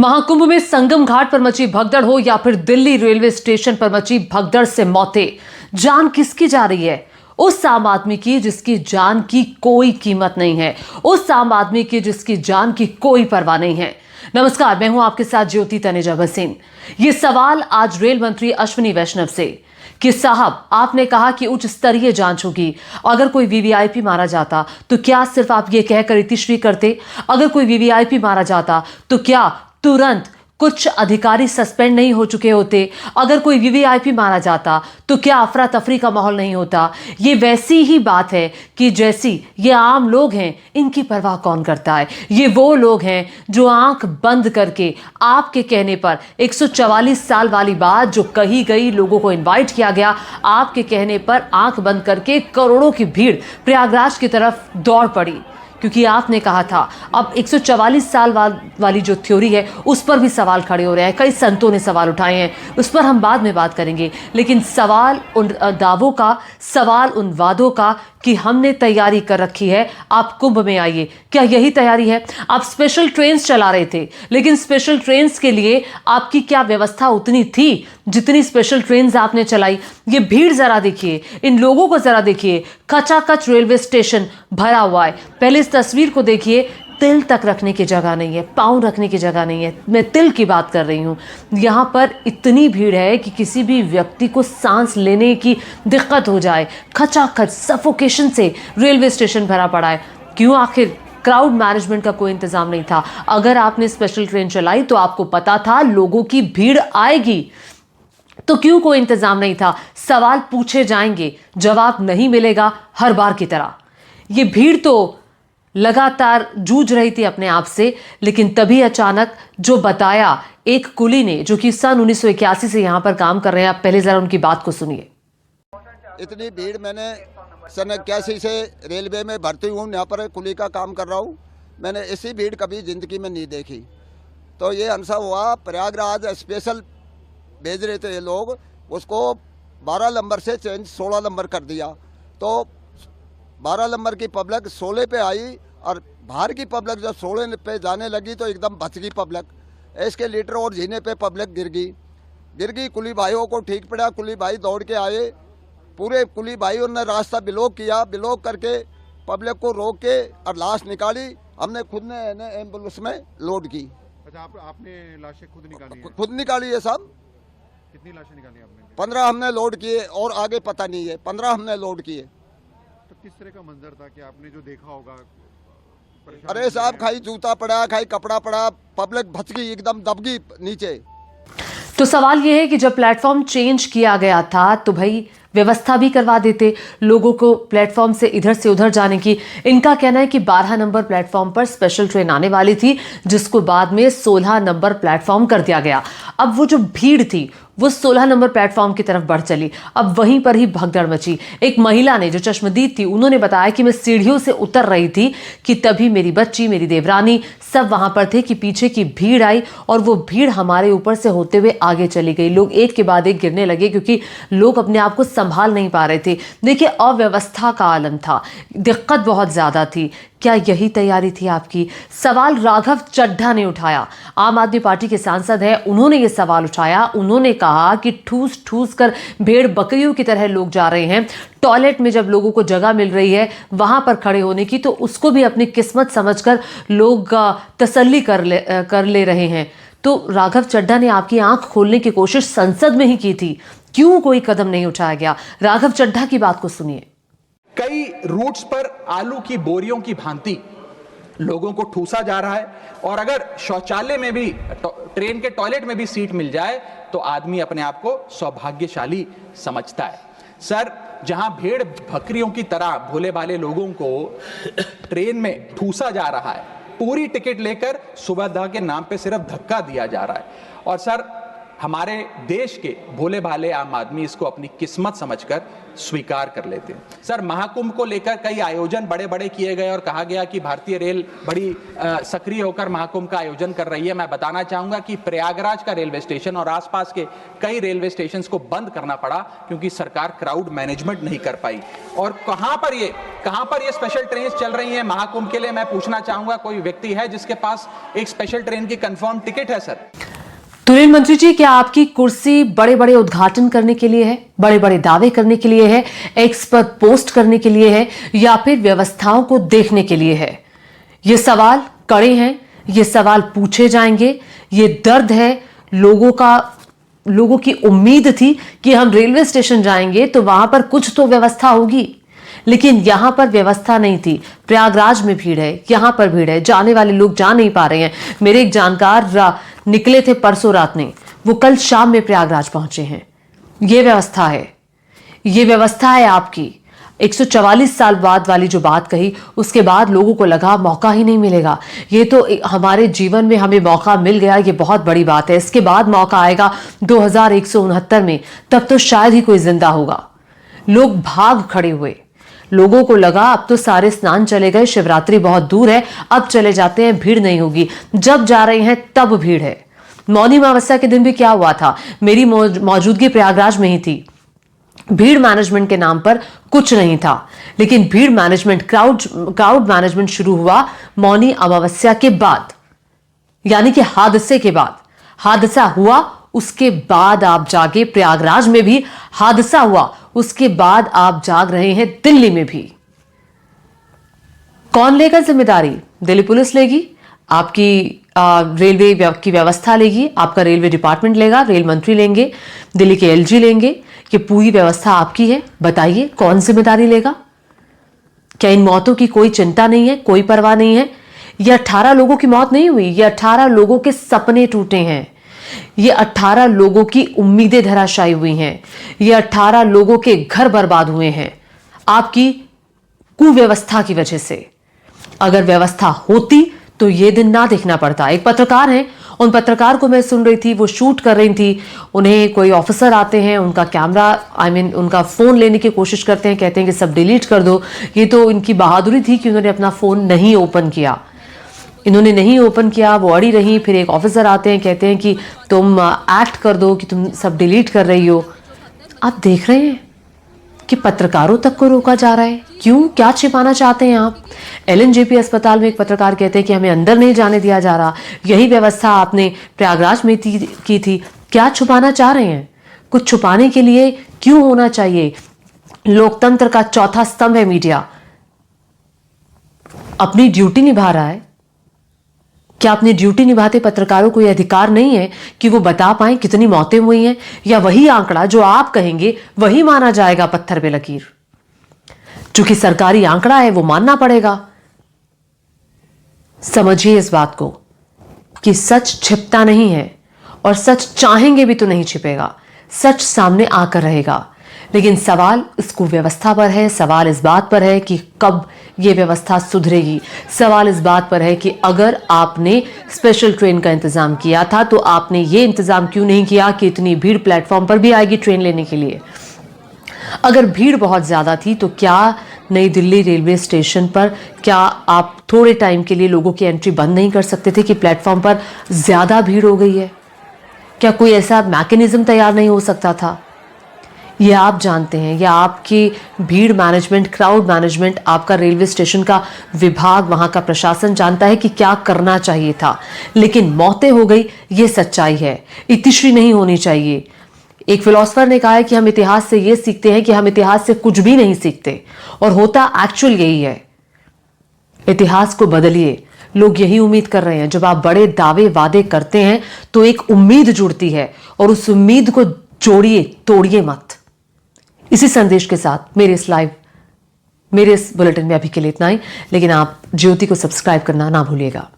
महाकुंभ में संगम घाट पर मची भगदड़ हो या फिर दिल्ली रेलवे स्टेशन पर मची भगदड़ से मौतें, जान किसकी जा रही है? उस आम आदमी की जिसकी जान की कोई कीमत नहीं है, उस आम आदमी की जिसकी जान की कोई परवाह नहीं है। नमस्कार, मैं हूं आपके साथ ज्योति तनेजा भसीन। ये सवाल आज रेल मंत्री अश्विनी वैष्णव से कि साहब, आपने कहा कि उच्च स्तरीय जांच होगी। अगर कोई वीवीआईपी मारा जाता तो क्या सिर्फ आप ये कहकर इतिश्री करते? अगर कोई वीवीआईपी मारा जाता तो क्या तुरंत कुछ अधिकारी सस्पेंड नहीं हो चुके होते? अगर कोई वीवीआईपी मारा जाता तो क्या अफरा तफरी का माहौल नहीं होता? ये वैसी ही बात है कि जैसी ये आम लोग हैं, इनकी परवाह कौन करता है? ये वो लोग हैं जो आंख बंद करके आपके कहने पर 144 साल वाली बात जो कही गई, लोगों को इनवाइट किया गया, आपके कहने पर आंख बंद करके करोड़ों की भीड़ प्रयागराज की तरफ दौड़ पड़ी, क्योंकि आपने कहा था। अब 144 साल वाली जो थ्योरी है उस पर भी सवाल खड़े हो रहे हैं। कई संतों ने सवाल उठाए हैं, उस पर हम बाद में बात करेंगे। लेकिन सवाल उन दावों का, सवाल उन वादों का कि हमने तैयारी कर रखी है, आप कुंभ में आइए, क्या यही तैयारी है? आप स्पेशल ट्रेन्स चला रहे थे, लेकिन स्पेशल ट्रेन्स के लिए आपकी क्या व्यवस्था उतनी थी जितनी स्पेशल ट्रेन्स आपने चलाई? ये भीड़ जरा देखिए, इन लोगों को जरा देखिए, खचाखच रेलवे स्टेशन भरा हुआ है। पहले इस तस्वीर को देखिए, तिल तक रखने की जगह नहीं है, पाँव रखने की जगह नहीं है। मैं तिल की बात कर रही हूँ। यहाँ पर इतनी भीड़ है कि किसी भी व्यक्ति को सांस लेने की दिक्कत हो जाए। खचाखच सफोकेशन से रेलवे स्टेशन भरा पड़ा है। क्यों? आखिर क्राउड मैनेजमेंट का कोई इंतजाम नहीं था। अगर आपने स्पेशल ट्रेन चलाई तो आपको पता था लोगों की भीड़ आएगी, तो क्यों कोई इंतजाम नहीं था? सवाल पूछे जाएंगे, जवाब नहीं मिलेगा हर बार की तरह। ये भीड़ तो लगातार जूझ रही थी अपने आप से, लेकिन तभी अचानक जो बताया एक कुली ने, जो कि सन 1981 से यहां पर काम कर रहे हैं। आप पहले जरा उनकी बात को सुनिए। इतनी भीड़ मैंने सन 81 से रेलवे में भर्ती हूँ, यहाँ पर कुली का काम कर रहा हूँ। मैंने ऐसी भीड़ कभी ज़िंदगी में नहीं देखी। तो ये अनसा हुआ, प्रयागराज स्पेशल भेज रहे थे ये लोग, उसको 12 नंबर से चेंज 16 नंबर कर दिया। तो 12 नंबर की पब्लिक 16 पे आई और बाहर की पब्लिक जब 16 पे जाने लगी तो एकदम बच गई पब्लिक। एस्केलेटर और जीने पे पब्लिक गिर गई। कुली भाइयों को ठीक पड़ा, कुली भाई दौड़ के आए। पूरे कुली भाइयों ने रास्ता ब्लॉक किया, ब्लॉक करके पब्लिक को रोक के और लाश निकाली। हमने खुद ने एम्बुलेंस में लोड की। अच्छा, आपने लाशें खुद निकाली हैं? खुद निकाली है साहब। कितनी लाशें निकाली आपने? 15 हमने लोड किए और आगे पता नहीं है। 15 हमने लोड किए। तो किस तरह का मंजर था कि आपने जो देखा होगा? अरे साहब, खाई जूता पड़ा, खाई कपड़ा पड़ा, पब्लिक भच गई, एकदम दब गई नीचे। तो सवाल यह है कि जब प्लेटफॉर्म चेंज किया गया था तो भाई व्यवस्था भी करवा देते लोगों को प्लेटफॉर्म से इधर से उधर जाने की। इनका कहना है कि 12 नंबर प्लेटफॉर्म पर स्पेशल ट्रेन आने वाली थी, जिसको बाद में 16 नंबर प्लेटफॉर्म कर दिया गया। अब वो जो भीड़ थी वो 16 नंबर प्लेटफॉर्म की तरफ बढ़ चली। अब वहीं पर ही भगदड़ मची। एक महिला ने, जो चश्मदीद थी, उन्होंने बताया कि मैं सीढ़ियों से उतर रही थी कि तभी मेरी बच्ची, मेरी देवरानी सब वहां पर थे कि पीछे की भीड़ आई और वो भीड़ हमारे ऊपर से होते हुए आगे चली गई। लोग एक के बाद एक गिरने लगे क्योंकि लोग अपने आप को संभाल नहीं पा रहे थे। देखिए, अव्यवस्था का आलम था, दिक्कत बहुत ज्यादा थी। क्या यही तैयारी थी आपकी? सवाल राघव चड्ढा ने उठाया। आम आदमी पार्टी के सांसद हैं, उन्होंने ये सवाल उठाया। उन्होंने कहा कि ठूस ठूस कर भेड़ बकरियों की तरह लोग जा रहे हैं। टॉयलेट में जब लोगों को जगह मिल रही है वहां पर खड़े होने की, तो उसको भी अपनी किस्मत समझकर लोग तसल्ली कर ले रहे हैं। तो राघव चड्ढा ने आपकी आंख खोलने की कोशिश संसद में ही की थी, क्यों कोई कदम नहीं उठाया गया? राघव चड्ढा की बात को सुनिए। कई रूट्स पर आलू की बोरियों की भांति लोगों को ठूसा जा रहा है, और अगर शौचालय में भी, ट्रेन के टॉयलेट में भी सीट मिल जाए तो आदमी अपने आप को सौभाग्यशाली समझता है। सर, जहां भेड़ बकरियों की तरह भोले भाले लोगों को ट्रेन में ठूसा जा रहा है, पूरी टिकट लेकर सुविधा के नाम पे सिर्फ धक्का दिया जा रहा है। और सर, हमारे देश के भोले भाले आम आदमी इसको अपनी किस्मत समझकर स्वीकार कर लेते हैं। सर, महाकुंभ को लेकर कई आयोजन बड़े बड़े किए गए और कहा गया कि भारतीय रेल बड़ी सक्रिय होकर महाकुंभ का आयोजन कर रही है। मैं बताना चाहूंगा कि प्रयागराज का रेलवे स्टेशन और आसपास के कई रेलवे स्टेशन को बंद करना पड़ा क्योंकि सरकार क्राउड मैनेजमेंट नहीं कर पाई। और कहां पर ये स्पेशल ट्रेन चल रही है महाकुंभ के लिए, मैं पूछना चाहूंगा, कोई व्यक्ति है जिसके पास एक स्पेशल ट्रेन की कंफर्म टिकट है सर? तो रेल मंत्री जी, क्या आपकी कुर्सी बड़े बड़े उद्घाटन करने के लिए है, बड़े बड़े दावे करने के लिए है, एक्स पर पोस्ट करने के लिए है, या फिर व्यवस्थाओं को देखने के लिए है? ये सवाल कड़े हैं, ये सवाल पूछे जाएंगे। ये दर्द है लोगों की उम्मीद थी कि हम रेलवे स्टेशन जाएंगे तो वहां पर कुछ तो व्यवस्था होगी, लेकिन यहां पर व्यवस्था नहीं थी। प्रयागराज में भीड़ है, यहां पर भीड़ है, जाने वाले लोग जा नहीं पा रहे हैं। मेरे एक जानकार निकले थे परसों रात में, वो कल शाम में प्रयागराज पहुंचे हैं। ये व्यवस्था है आपकी। 144 साल बाद वाली जो बात कही, उसके बाद लोगों को लगा मौका ही नहीं मिलेगा। ये तो हमारे जीवन में हमें मौका मिल गया, ये बहुत बड़ी बात है। इसके बाद मौका आएगा 2169 में, तब तो शायद ही कोई जिंदा होगा। लोग भाग खड़े हुए, लोगों को लगा अब तो सारे स्नान चले गए, शिवरात्रि बहुत दूर है, अब चले जाते हैं, भीड़ नहीं होगी। जब जा रहे हैं तब भीड़ है। मौनी अमावस्या के दिन भी क्या हुआ था, मेरी मौजूदगी प्रयागराज में ही थी। भीड़ मैनेजमेंट के नाम पर कुछ नहीं था, लेकिन भीड़ मैनेजमेंट, क्राउड मैनेजमेंट शुरू हुआ मौनी अमावस्या के बाद, यानी कि हादसे के बाद। हादसा हुआ, उसके बाद आप जागे। प्रयागराज में भी हादसा हुआ, उसके बाद आप जाग रहे हैं दिल्ली में भी। कौन लेगा जिम्मेदारी? दिल्ली पुलिस लेगी, आपकी रेलवे की व्यवस्था लेगी, आपका रेलवे डिपार्टमेंट लेगा, रेल मंत्री लेंगे, दिल्ली के एलजी लेंगे। कि पूरी व्यवस्था आपकी है, बताइए कौन जिम्मेदारी लेगा? क्या इन मौतों की कोई चिंता नहीं है, कोई परवाह नहीं है? ये 18 लोगों की मौत नहीं हुई, ये 18 लोगों के सपने टूटे हैं, ये 18 लोगों की उम्मीदें धराशायी हुई हैं, ये 18 लोगों के घर बर्बाद हुए हैं आपकी कुव्यवस्था की वजह से। अगर व्यवस्था होती तो ये दिन ना देखना पड़ता। एक पत्रकार हैं, उन पत्रकार को मैं सुन रही थी, वो शूट कर रही थी, उन्हें कोई ऑफिसर आते हैं, उनका कैमरा उनका फोन लेने की कोशिश करते हैं, कहते हैं कि सब डिलीट कर दो। ये तो इनकी बहादुरी थी कि उन्होंने अपना फोन नहीं ओपन किया। इन्होंने नहीं ओपन किया, वो अड़ी रही। फिर एक ऑफिसर आते हैं, कहते हैं कि तुम एक्ट कर दो कि तुम सब डिलीट कर रही हो। आप देख रहे हैं कि पत्रकारों तक को रोका जा रहा है। क्यों? क्या छिपाना चाहते हैं आप? LNJP अस्पताल में एक पत्रकार कहते हैं कि हमें अंदर नहीं जाने दिया जा रहा। यही व्यवस्था आपने प्रयागराज में की थी। क्या छुपाना चाह रहे हैं? कुछ छुपाने के लिए क्यों होना चाहिए? लोकतंत्र का चौथा स्तंभ है मीडिया, अपनी ड्यूटी निभा रहा है। क्या अपनी ड्यूटी निभाते पत्रकारों को यह अधिकार नहीं है कि वो बता पाएं कितनी मौतें हुई हैं? या वही आंकड़ा जो आप कहेंगे वही माना जाएगा पत्थर पे लकीर? चूंकि सरकारी आंकड़ा है, वो मानना पड़ेगा। समझिए इस बात को कि सच छिपता नहीं है, और सच चाहेंगे भी तो नहीं छिपेगा। सच सामने आकर रहेगा। लेकिन सवाल इस कुव्यवस्था पर है, सवाल इस बात पर है कि कब ये व्यवस्था सुधरेगी। सवाल इस बात पर है कि अगर आपने स्पेशल ट्रेन का इंतजाम किया था तो आपने ये इंतजाम क्यों नहीं किया कि इतनी भीड़ प्लेटफॉर्म पर भी आएगी ट्रेन लेने के लिए? अगर भीड़ बहुत ज्यादा थी तो क्या नई दिल्ली रेलवे स्टेशन पर क्या आप थोड़े टाइम के लिए लोगों की एंट्री बंद नहीं कर सकते थे कि प्लेटफॉर्म पर ज्यादा भीड़ हो गई है? क्या कोई ऐसा मैकेनिज्म तैयार नहीं हो सकता था? ये आप जानते हैं, या आपकी भीड़ मैनेजमेंट, क्राउड मैनेजमेंट, आपका रेलवे स्टेशन का विभाग, वहां का प्रशासन जानता है कि क्या करना चाहिए था। लेकिन मौतें हो गई, ये सच्चाई है। इतिश्री नहीं होनी चाहिए। एक फिलोसफर ने कहा है कि हम इतिहास से ये सीखते हैं कि हम इतिहास से कुछ भी नहीं सीखते, और होता एक्चुअल यही है। इतिहास को बदलिए। लोग यही उम्मीद कर रहे हैं। जब आप बड़े दावे वादे करते हैं तो एक उम्मीद जुड़ती है, और उस उम्मीद को जोड़िए, तोड़िए मत। इसी संदेश के साथ मेरे इस बुलेटिन में अभी के लिए इतना ही। लेकिन आप ज्योति को सब्सक्राइब करना ना भूलिएगा।